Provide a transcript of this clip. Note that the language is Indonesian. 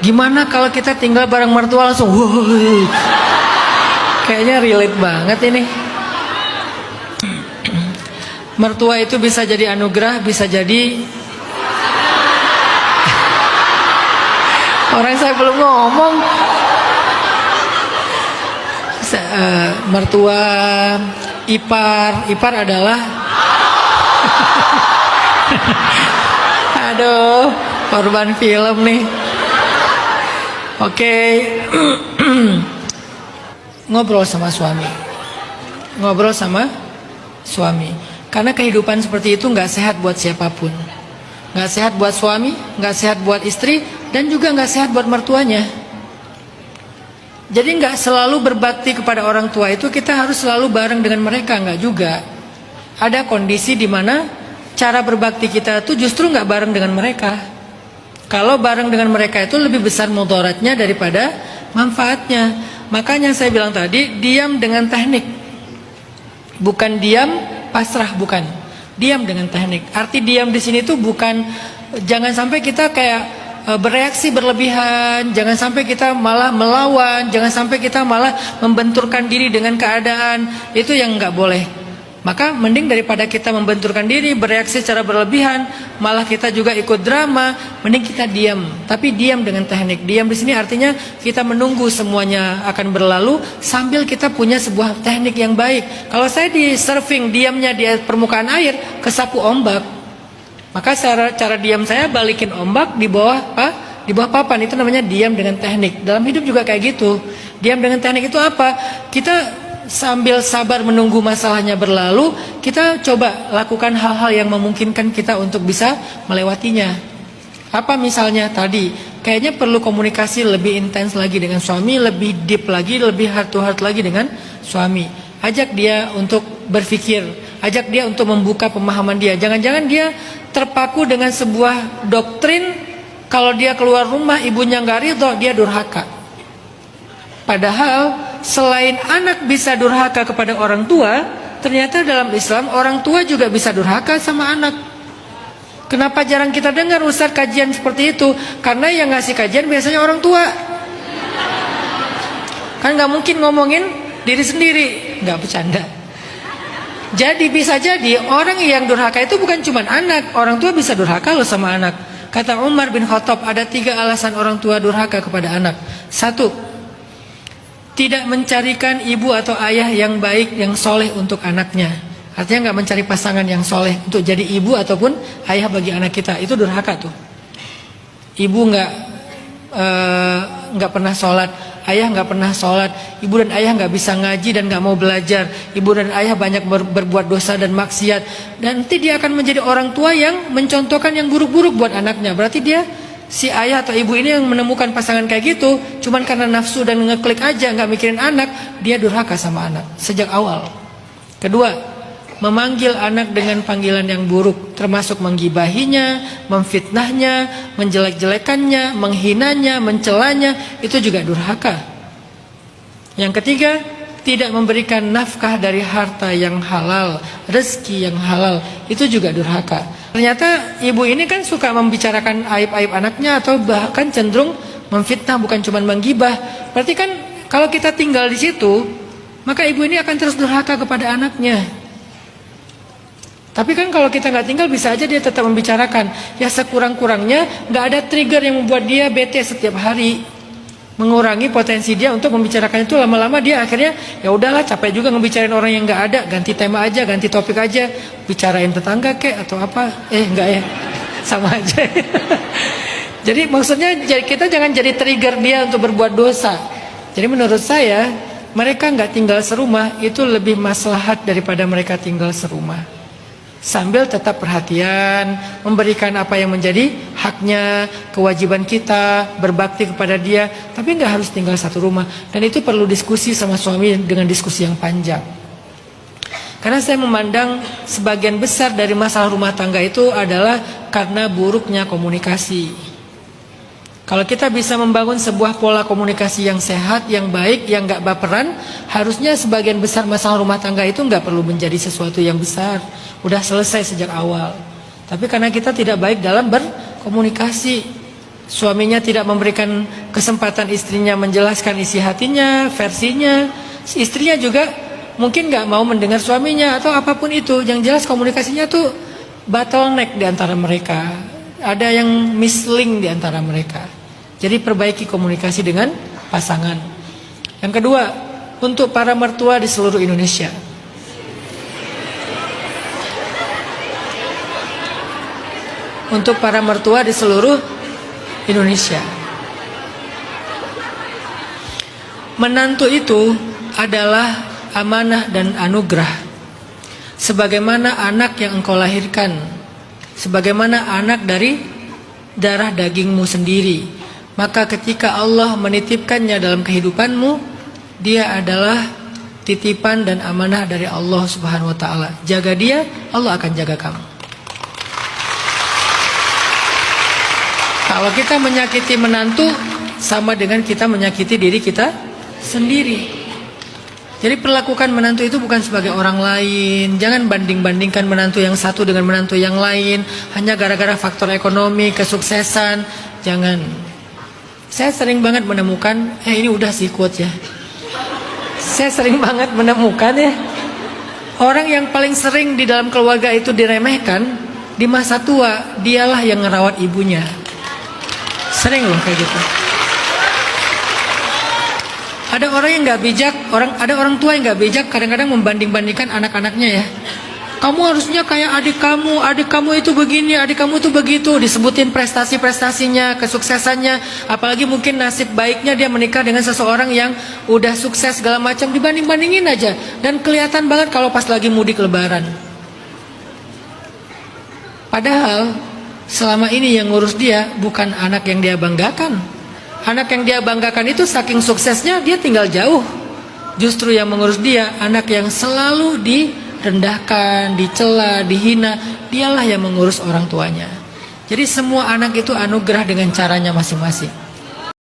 Gimana kalau kita tinggal bareng mertua langsung, wuh, kayaknya relate banget ini. Mertua itu bisa jadi anugerah, bisa jadi orang saya belum ngomong. Mertua, ipar adalah aduh, korban film nih. Oke. Ngobrol sama suami. Karena kehidupan seperti itu nggak sehat buat siapapun. Nggak sehat buat suami, nggak sehat buat istri, dan juga nggak sehat buat mertuanya. Jadi nggak selalu berbakti kepada orang tua itu kita harus selalu bareng dengan mereka, nggak juga. Ada kondisi di mana cara berbakti kita itu justru nggak bareng dengan mereka. Kalau bareng dengan mereka itu lebih besar mudaratnya daripada manfaatnya. Makanya saya bilang tadi, diam dengan teknik. Bukan diam pasrah, bukan. Diam dengan teknik. Arti diam di sini tuh bukan jangan sampai kita kayak bereaksi berlebihan, jangan sampai kita malah melawan, jangan sampai kita malah membenturkan diri dengan keadaan. Itu yang nggak boleh. Maka mending daripada kita membenturkan diri, bereaksi secara berlebihan, malah kita juga ikut drama, mending kita diam. Tapi diam dengan teknik. Diam di sini artinya kita menunggu semuanya akan berlalu sambil kita punya sebuah teknik yang baik. Kalau saya di surfing, diamnya di permukaan air, kesapu ombak. Maka cara diam saya balikin ombak di bawah di bawah papan. Itu namanya diam dengan teknik. Dalam hidup juga kayak gitu. Diam dengan teknik itu apa? Kita sambil sabar menunggu masalahnya berlalu, kita coba lakukan hal-hal yang memungkinkan kita untuk bisa melewatinya. Apa misalnya tadi, kayaknya perlu komunikasi lebih intens lagi dengan suami, lebih deep lagi, lebih heart to heart lagi dengan suami. Ajak dia untuk berpikir, ajak dia untuk membuka pemahaman dia. Jangan-jangan dia terpaku dengan sebuah doktrin, kalau dia keluar rumah ibunya nggak ridho, dia durhaka. Padahal selain anak bisa durhaka kepada orang tua, ternyata dalam Islam orang tua juga bisa durhaka sama anak. Kenapa jarang kita dengar Ustaz kajian seperti itu? Karena yang ngasih kajian biasanya orang tua. Kan nggak mungkin ngomongin diri sendiri, nggak bercanda. Jadi bisa jadi orang yang durhaka itu bukan cuma anak, orang tua bisa durhaka loh sama anak. Kata Umar bin Khattab, ada 3 alasan orang tua durhaka kepada anak. 1, tidak mencarikan ibu atau ayah yang baik, yang soleh untuk anaknya. Artinya nggak mencari pasangan yang soleh untuk jadi ibu ataupun ayah bagi anak kita. Itu durhaka tuh. Ibu nggak pernah sholat, ayah nggak pernah sholat, ibu dan ayah nggak bisa ngaji dan nggak mau belajar, ibu dan ayah banyak berbuat dosa dan maksiat, dan nanti dia akan menjadi orang tua yang mencontohkan yang buruk-buruk buat anaknya. Berarti dia, si ayah atau ibu ini yang menemukan pasangan kayak gitu cuman karena nafsu dan ngeklik aja, nggak mikirin anak, dia durhaka sama anak sejak awal. Kedua, memanggil anak dengan panggilan yang buruk, termasuk menggibahinya, memfitnahnya, menjelek-jelekannya, menghinanya, mencelanya, itu juga durhaka. Yang ketiga, tidak memberikan nafkah dari harta yang halal, rezeki yang halal, itu juga durhaka. Ternyata ibu ini kan suka membicarakan aib-aib anaknya atau bahkan cenderung memfitnah, bukan cuma menggibah. Berarti kan kalau kita tinggal di situ, maka ibu ini akan terus durhaka kepada anaknya. Tapi kan kalau kita nggak tinggal, bisa aja dia tetap membicarakan. Ya sekurang-kurangnya nggak ada trigger yang membuat dia bete setiap hari. Mengurangi potensi dia untuk membicarakan itu. Lama-lama dia akhirnya ya udahlah, capek juga ngebicarain orang yang nggak ada, ganti tema aja, ganti topik aja, bicarain tetangga kek atau apa. Enggak ya, sama aja. Jadi maksudnya kita jangan jadi trigger dia untuk berbuat dosa. Jadi menurut saya, mereka nggak tinggal serumah itu lebih maslahat daripada mereka tinggal serumah. Sambil tetap perhatian, memberikan apa yang menjadi haknya, kewajiban kita, berbakti kepada dia, tapi nggak harus tinggal satu rumah. Dan itu perlu diskusi sama suami dengan diskusi yang panjang. Karena saya memandang sebagian besar dari masalah rumah tangga itu adalah karena buruknya komunikasi. Kalau kita bisa membangun sebuah pola komunikasi yang sehat, yang baik, yang nggak baperan, harusnya sebagian besar masalah rumah tangga itu nggak perlu menjadi sesuatu yang besar. Udah selesai sejak awal. Tapi karena kita tidak baik dalam berkomunikasi, Suaminya tidak memberikan kesempatan istrinya menjelaskan isi hatinya, versinya. Istrinya juga mungkin gak mau mendengar suaminya atau apapun itu. Yang jelas komunikasinya tuh bottleneck di antara mereka. Ada yang mislink di antara mereka. Jadi perbaiki komunikasi dengan pasangan. Yang kedua, untuk para mertua di seluruh Indonesia. Untuk para mertua di seluruh Indonesia. Menantu itu adalah amanah dan anugerah. Sebagaimana anak yang engkau lahirkan, sebagaimana anak dari darah dagingmu sendiri. Maka ketika Allah menitipkannya dalam kehidupanmu, dia adalah titipan dan amanah dari Allah Subhanahu wa taala. Jaga dia, Allah akan jaga kamu. Kalau kita menyakiti menantu, sama dengan kita menyakiti diri kita sendiri. Jadi perlakukan menantu itu bukan sebagai orang lain. Jangan banding-bandingkan menantu yang satu dengan menantu yang lain hanya gara-gara faktor ekonomi, kesuksesan. Jangan. Saya sering banget menemukan, ini udah sih quote ya. Saya sering banget menemukan ya, orang yang paling sering di dalam keluarga itu diremehkan, di masa tua dialah yang ngerawat ibunya. Sering loh kayak gitu. Ada orang yang nggak bijak, ada orang tua yang nggak bijak, kadang-kadang membanding-bandingkan anak-anaknya ya. Kamu harusnya kayak adik kamu itu begini, adik kamu itu begitu, disebutin prestasi-prestasinya, kesuksesannya, apalagi mungkin nasib baiknya dia menikah dengan seseorang yang udah sukses segala macam, dibanding-bandingin aja, dan kelihatan banget kalau pas lagi mudik lebaran. Padahal selama ini yang ngurus dia bukan anak yang dia banggakan. Anak yang dia banggakan itu saking suksesnya dia tinggal jauh. Justru yang mengurus dia anak yang selalu direndahkan, dicela, dihina. Dialah yang mengurus orang tuanya. Jadi semua anak itu anugerah dengan caranya masing-masing.